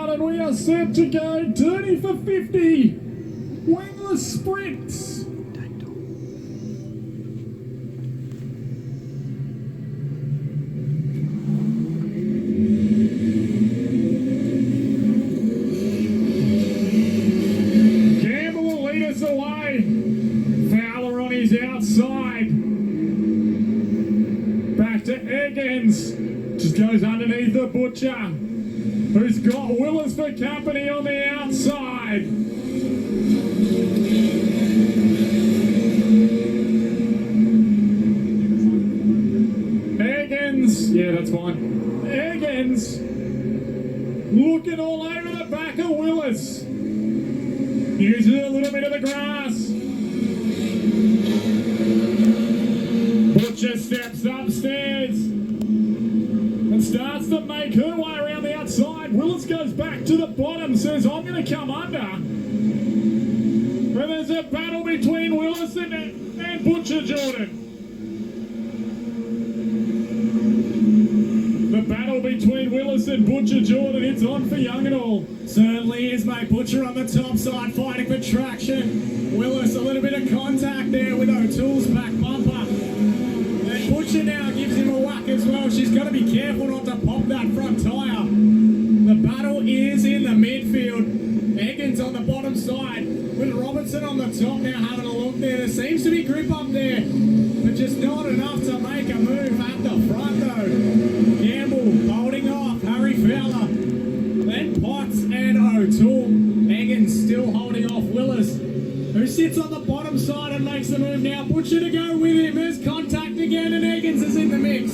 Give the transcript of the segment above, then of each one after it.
start and we are set to go dirty for 50. Wingless sprints. Campbell will lead us away. Fowler on his outside. Back to Eggins. Just goes underneath the Butcher, who's got Willis for company on the outside. Eggins, yeah, that's fine. Eggins looking all over the back of Willis. Uses a little bit of the grass. Butcher steps upstairs and starts to make her way around the outside. Willis goes back to the bottom, says, I'm going to come under. And there's a battle between Willis and Butcher Jordan. The battle between Willis and Butcher Jordan, it's on for young and all. Certainly is, mate. Butcher on the top side, fighting for traction. Willis, a little bit of contact there with O'Toole's back bumper. And Butcher now gives him a whack as well. She's got to be careful not to pop that front tyre. The battle is in the midfield. Eggins on the bottom side with Robertson on the top now having a look there. There seems to be grip up there, but just not enough to make a move at the front though. Gamble holding off Harry Fowler. Then Potts and O'Toole. Eggins still holding off Willis, who sits on the bottom side and makes the move now. Butcher to go with him. There's contact again and Eggins is in the mix.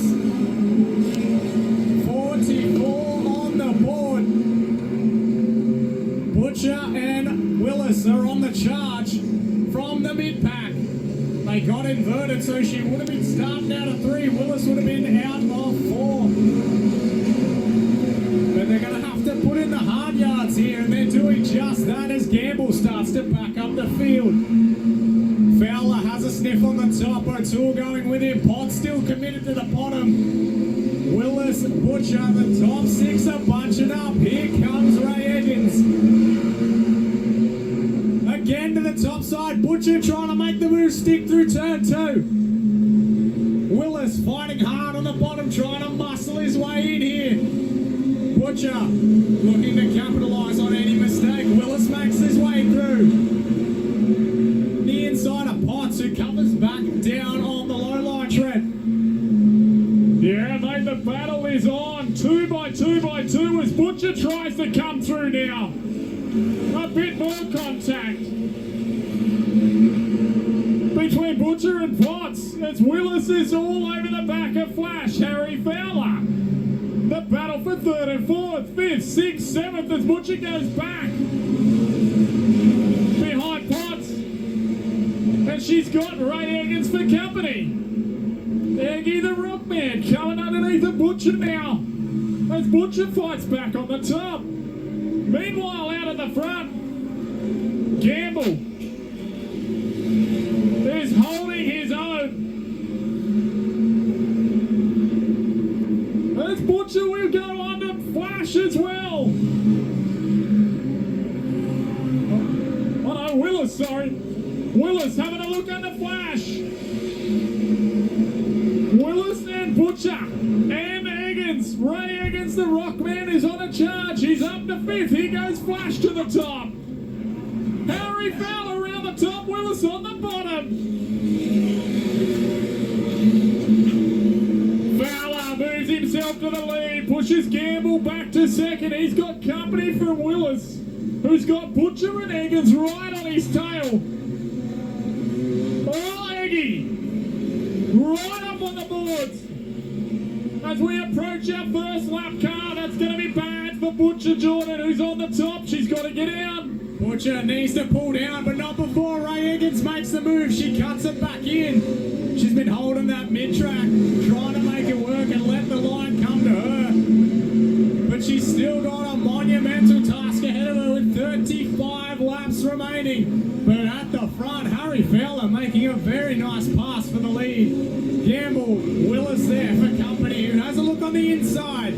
44 on the board. Butcher and Willis are on the charge from the mid-pack. They got inverted, so she would have been starting out of 3. Willis would have been out of 4. But they're going to have to put in the hard yards here, and they're doing just that as Gamble starts to back up the field. Fowler has a sniff on the top. O'Toole going with him. Potts still committed to the bottom. Willis, Butcher, the top 6 are bunching up. Here comes Ray Eggins. Again to the top side. Butcher trying to make the move stick through turn 2. Willis fighting hard on the bottom, trying to muscle his way in here. Butcher looking to capitalise on any mistake. Willis makes his way through. The inside of Potts, who covers back down on the low line tread. Yeah, mate, the battle is on. 2 by 2 by 2 as Butcher tries to come through now. A bit more contact between Butcher and Potts as Willis is all over the back of Flash. Harry Fowler. The battle for 3rd and 4th, 5th, 6th, 7th as Butcher goes back behind Potts. And she's got Ray Eggins for company. Eggy the Rockman coming underneath the Butcher now as Butcher fights back on the top. Meanwhile, out at the front, Gamble is holding his own. As Butcher will go under Flash as well. Oh no, Willis, sorry. Willis having a look under Flash. Willis and Butcher and Eggins. Ray Eggins, the Rockman, is on a charge. He's up to 5th. Here goes Flash to the top. Harry Fowler around the top. Willis on the bottom. Fowler moves himself to the lead. Pushes Gamble back to 2nd. He's got company from Willis, who's got Butcher and Eggins right on his tail. Oh, Eggy. Right up on the boards. As we approach our first lap car, that's going to be bad for Butcher Jordan, who's on the top. She's got to get out. Butcher needs to pull down, but not before Ray Eggins makes the move. She cuts it back in. She's been holding that mid-track, trying to make it work and let the line come to her. But she's still got a monumental task ahead of her with 35 laps remaining. But at the front, Harry Fowler making a very nice pass for the lead. Gamble, Willis there for company, who has a look on the inside.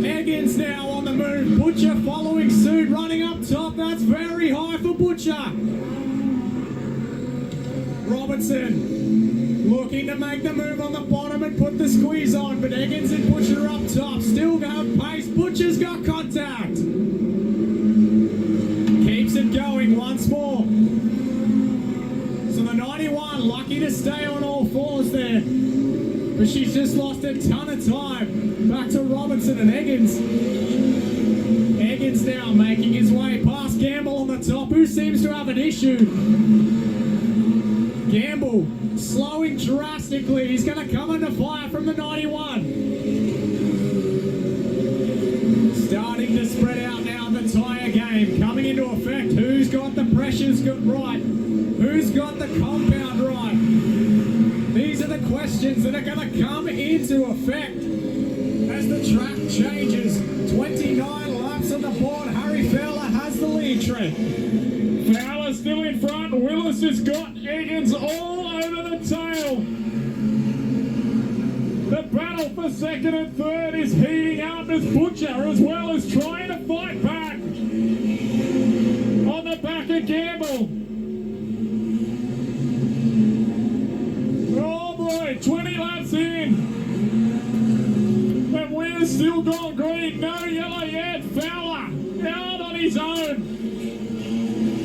Eggins now on on the move. Butcher following suit, running up top. That's very high for Butcher. Robertson looking to make the move on the bottom and put the squeeze on, but Eggins and Butcher up top. Still got pace. Butcher's got contact. Keeps it going once more. So the 91 lucky to stay on all fours there, but she's just lost a ton of time. Back to Robertson and Eggins. Eggins now making his way past Gamble on the top, who seems to have an issue. Gamble slowing drastically. He's going to come under fire from the 91. Starting to spread out now the tyre game coming into effect. Who's got the pressures right? Who's got the compound right? These are the questions that are going to come into effect as the track changes. 29 laps on the board. Harry Fowler has the lead, Trent. Fowler still in front. Willis has got Eggins all over the tail. The battle for second and third is heating up as Butcher as well as trying to fight back on the back of Gamble. Oh boy, 20 laps in. And we're still got green. No yellow yet. Fowler out on his own.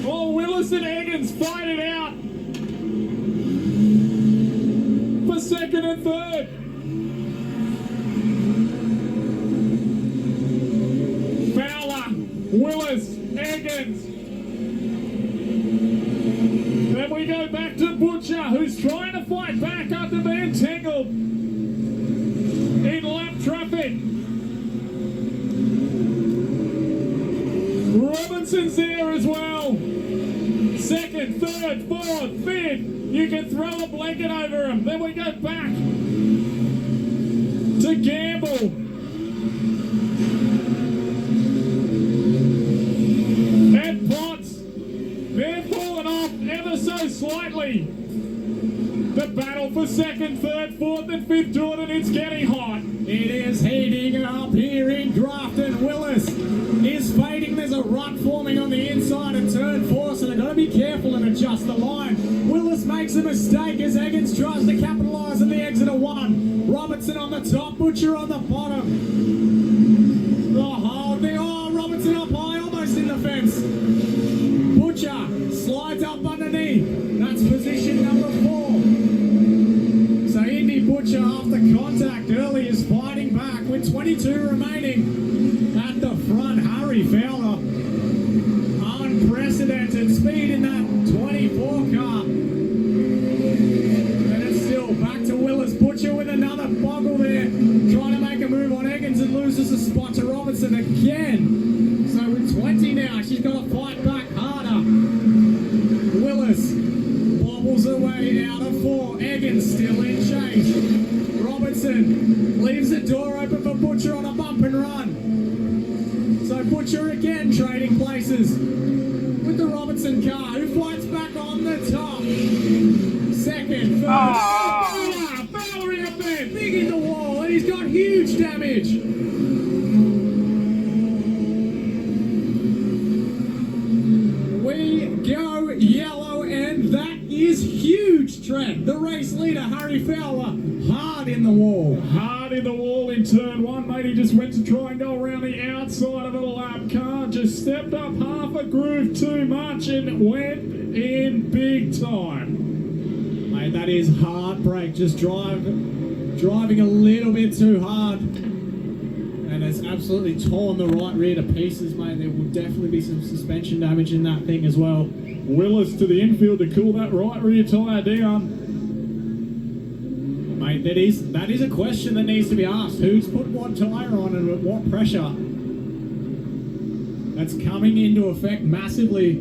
Oh, Willis and Eggins fight it out for second and third. Fowler, Willis, Eggins. Then we go back to Butcher, who's trying to fight back after being tangled in lap traffic. Robinson's there as well. Second, third, fourth, fifth. You can throw a blanket over him. Then we go back to Gamble. And Potts. They're falling off ever so slightly. The battle for second, third, fourth, and fifth, Jordan, it's getting hot. It is heating up here in Grafton. Willis is fading. There's a rut forming on the inside of turn 4, so they've got to be careful and adjust the line. Willis makes a mistake as Eggins tries to capitalise on the exit of 1. Robertson on the top, Butcher on the bottom. The whole thing. Oh, Robertson up high, almost in the fence. Butcher slides up underneath. That's position number 4. So Indy Butcher, after contact early, is fighting back with 22 remaining at the front. Harry Fowler, unprecedented speed in that 24 car. And it's still back to Willis. Butcher with another boggle there, trying to make a move on Eggins and loses a spot to Robertson again. So with 20 now, she's got to fight back harder. Willis bobbles her way out of 4. Eggins still in chase. Robertson leaves the door open for Butcher on a bump and run. So Butcher again trading places with the Robertson car, who fights back on the top. Second, third. Fowler up there, big in the wall, and he's got huge damage. We go yellow, and that is huge, Trent. The race leader, Harry Fowler, hard in the wall. Hard in the wall in turn 1, mate. He just went to try and go around the outside of a lap car. Just stepped up half a groove too much and went in big time. Mate, that is heartbreak. Just driving a little bit too hard. And it's absolutely torn the right rear to pieces, mate. There will definitely be some suspension damage in that thing as well. Willis to the infield to cool that right rear tyre down. Mate, that is a question that needs to be asked. Who's put what tyre on and at what pressure? That's coming into effect massively.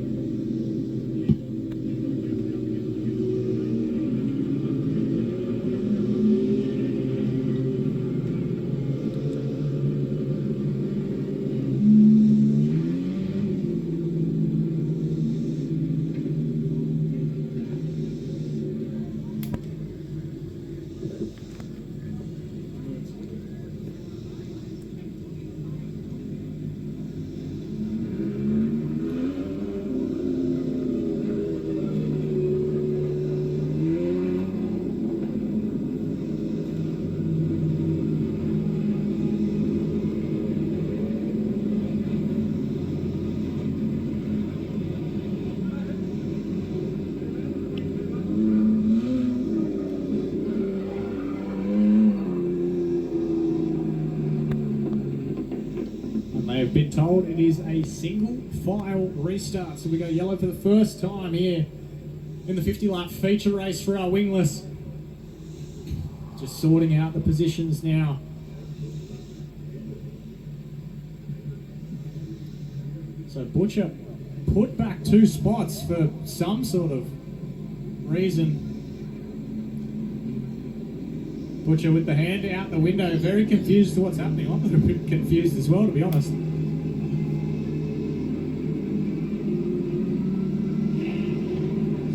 And they have been told it is a single file restart. So we go yellow for the first time here in the 50-lap feature race for our Wingless. Just sorting out the positions now. So Butcher put back 2 spots for some sort of reason. Butcher with the hand out the window, very confused to what's happening. I'm a little bit confused as well, to be honest.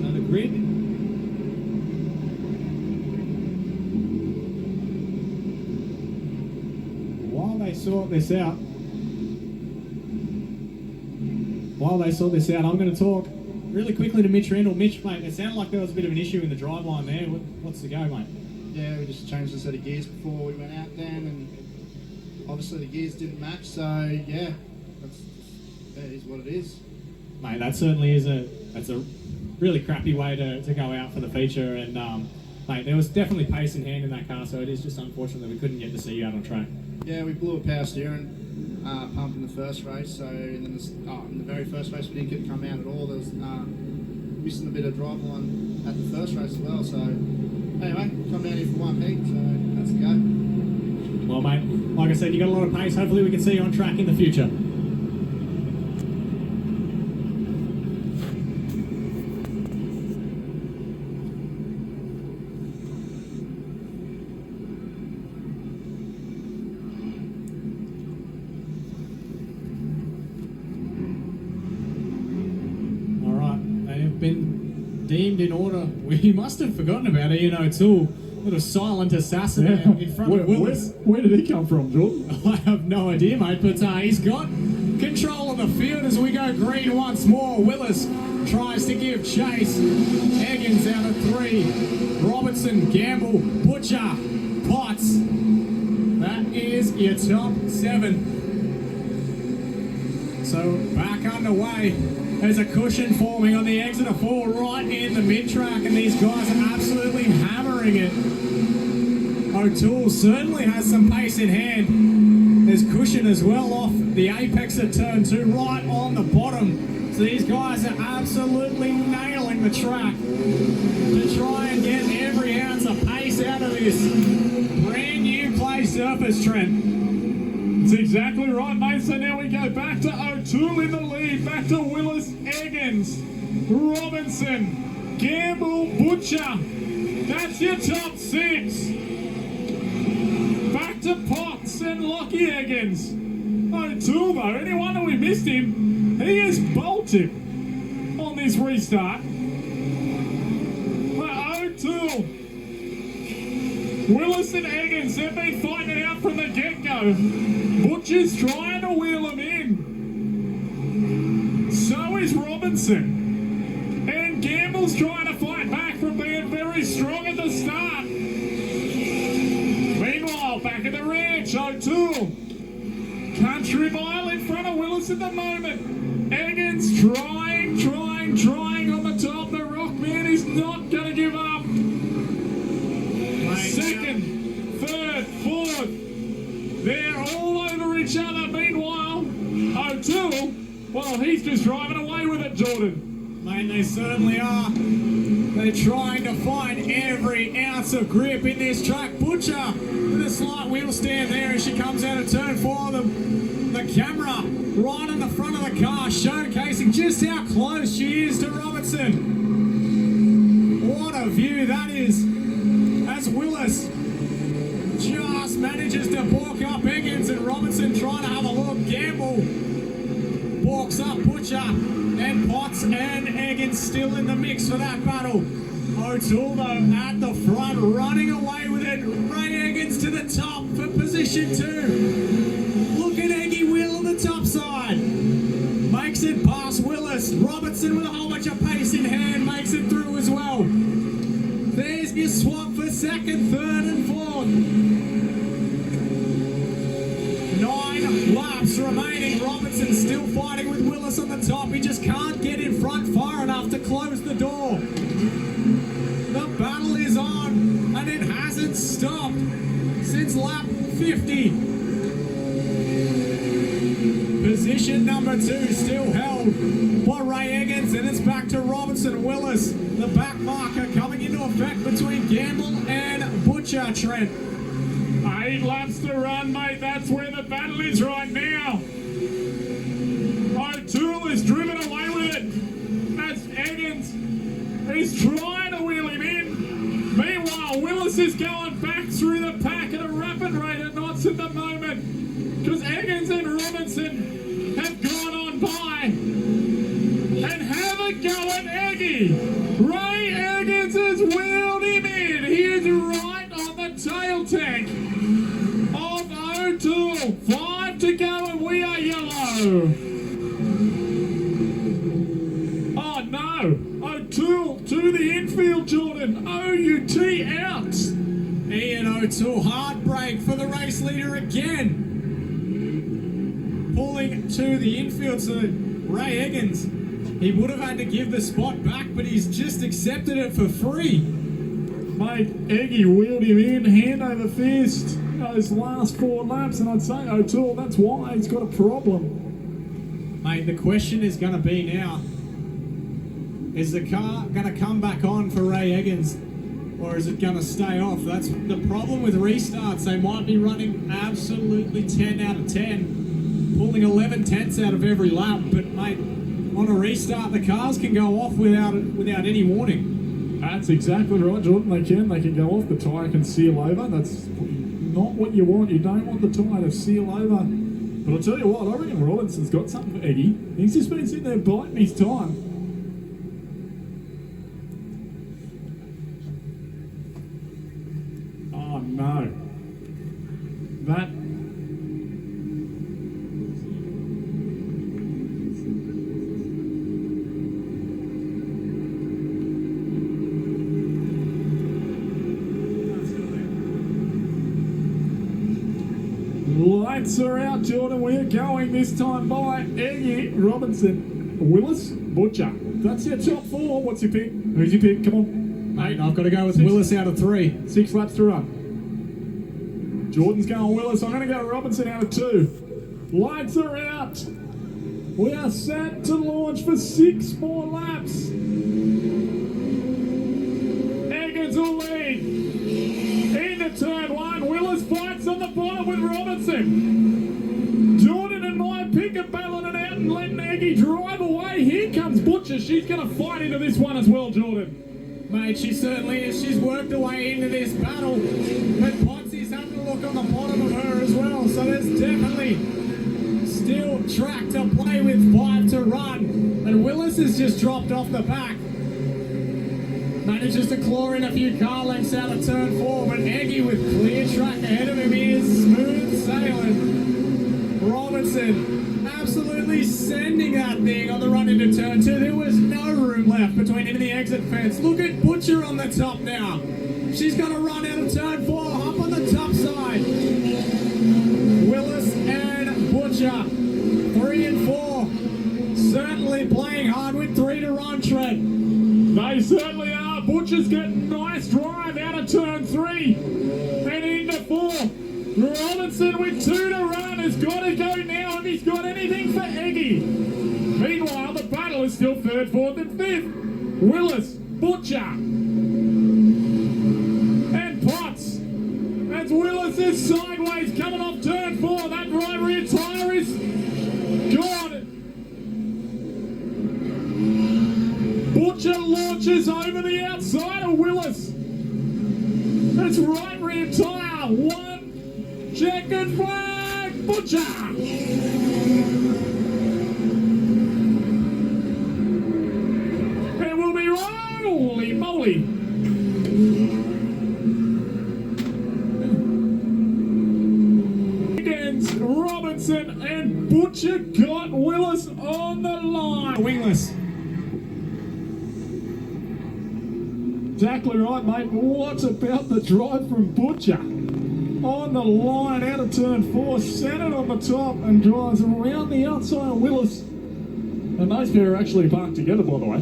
So the grid. While they sort this out, I'm going to talk really quickly to Mitch Randall. Mitch, mate, it sounded like there was a bit of an issue in the drive line there. What's the go, mate? Yeah, we just changed a set of gears before we went out then, and obviously the gears didn't match, so yeah, that is what it is. Mate, that certainly is a really crappy way to go out for the feature, and mate, there was definitely pace in hand in that car, so it is just unfortunate that we couldn't get to see you out on track. Yeah, we blew a power steering pump in the first race, so and then in the very first race we didn't get to come out at all. There was missing a bit of drive line at the first race as well, so anyway, come down here for one heat, so that's the go. Well, mate, like I said, you got a lot of pace. Hopefully we can see you on track in the future. All right, they have been deemed in order. We must have forgotten about Ian O'Toole, little silent assassin in front of Willis. Where did he come from, Jordan? I have no idea, mate, but he's got control of the field as we go green once more. Willis tries to give chase. Higgins out of 3. Robertson, Gamble, Butcher, Potts. That is your top 7. So back underway. There's a cushion forming on the exit of 4 right in the mid-track, and these guys are absolutely hammering it. O'Toole certainly has some pace in hand. There's cushion as well off the apex at turn 2, right on the bottom. So these guys are absolutely nailing the track to try and get every ounce of pace out of this brand new clay surface, Trent. That's exactly right, mate. So now we go back to O'Toole in the lead, back to Willis, Eggins, Robinson, Gamble, Butcher. That's your top 6. Back to Potts and Lockie Eggins. O'Toole, though, any wonder we missed him? He is bolted on this restart. But O'Toole, Willis and Eggins, they've been fighting it out from the get-go. Butcher's trying to wheel him in. So is Robinson. And Gamble's trying to fight back from being very strong at the start. Meanwhile, back at the ranch, O'Toole. Country mile in front of Willis at the moment. Eggins trying on the top. The Rockman is not going to give up. Second, third, fourth. They're all over each other. Meanwhile, O'Toole, well, he's just driving away with it, Jordan. Mate, they certainly are. They're trying to find every ounce of grip in this track. Butcher with a slight wheel stand there as she comes out of turn 4. The camera right on the front of the car, showcasing just how close she is to Robertson. What a view that is, as Willis just manages to balk up Higgins, and Robinson trying to have a look. Gamble balks up Butcher, and Potts and Higgins still in the mix for that battle. O'Toole, though, at the front, running away with it. Ray Higgins to the top for position 2. Look at Eggy Wheel on the top side. Makes it past Willis. Robertson with a whole bunch of pace in hand makes it through as well. There's your swap for second, third and fourth. 9 laps remaining. Robertson still fighting with Willis on the top. He just can't get in front far enough to close the door. The battle is on, and it hasn't stopped since lap 50. Position number 2 still held by Ray Eggins, and it's back to Robinson Willis. The back marker coming into effect between Gamble and Butcher, Trent. 8 laps to run, mate. That's where the battle is right now. O'Toole is driven away with it. That's Eggins. He's trying to wheel him in. Meanwhile, Willis is going back through the pack at a rapid rate of knots at the moment, because Eggins and Robinson have gone on by and have a go at Eggy. Ray Eggins has wheeled him in. He is right on the tail tank of O'Toole. 5 to go and we are yellow. Oh no, O'Toole to the infield, Jordan. OUT out. Ian O'Toole, hard break for the race leader again. Pulling to the infield, so Ray Eggins, he would have had to give the spot back, but he's just accepted it for free. Mate, Eggy wheeled him in, hand over fist, those last 4 laps, and I'd say O'Toole, that's why he's got a problem. Mate, the question is going to be now, is the car going to come back on for Ray Eggins, or is it going to stay off? That's the problem with restarts. They might be running absolutely 10 out of 10, pulling 11 tenths out of every lap, but mate, on a restart, the cars can go off without any warning. That's exactly right, Jordan. They can go off. The tyre can seal over. That's not what you want. You don't want the tyre to seal over. But I'll tell you what, I reckon Robinson's got something for Eggy. He's just been sitting there biting his time. Oh no. That... Lights are out, Jordan. We're going this time by Eggy, Robinson, Willis, Butcher. That's your top 4. What's your pick? Who's your pick? Come on. Mate, I've got to go with Willis out of 3. 6 laps to run. Jordan's going Willis. I'm going to go Robinson out of 2. Lights are out. We are set to launch for 6 more laps. Eggins will lead. Into turn 1. Willis fights on the bottom with Robinson. Jordan and my pick are battling it out and letting Eggy drive away. Here comes Butcher. She's going to fight into this one as well, Jordan. Mate, she certainly is. She's worked her way into this battle. But Potsy's having a look on the bottom of her as well. So there's definitely still track to play with 5 to run. And Willis has just dropped off the back. Manages to claw in a few car lengths out of turn 4, but Eggy with clear track ahead of him is smooth sailing. Robinson absolutely sending that thing on the run into turn 2. There was no room left between him and the exit fence. Look at Butcher on the top now. She's going to run out of turn 4, up on the top side. Willis and Butcher, 3 and 4, certainly playing hard with 3 to run, Trent. They certainly are. Butcher's getting nice drive out of turn 3 and into 4. Robinson with 2 to run has got to go now if he's got anything for Eggy. Meanwhile, the battle is still 3rd, 4th and 5th. Willis, Butcher and Potts. As Willis is sideways coming off turn 4. That right rear tyre is gone. Butcher launches over the outside of Willis. That's right rear tyre. 1 checkered flag. Butcher. And we'll be holy moly. Against Robinson and Butcher got Willis on the line. Wingless. Exactly right, mate. What about the drive from Butcher? On the line, out of turn 4, centered on the top, and drives around the outside of Willis. And those pair are actually parked together, by the way.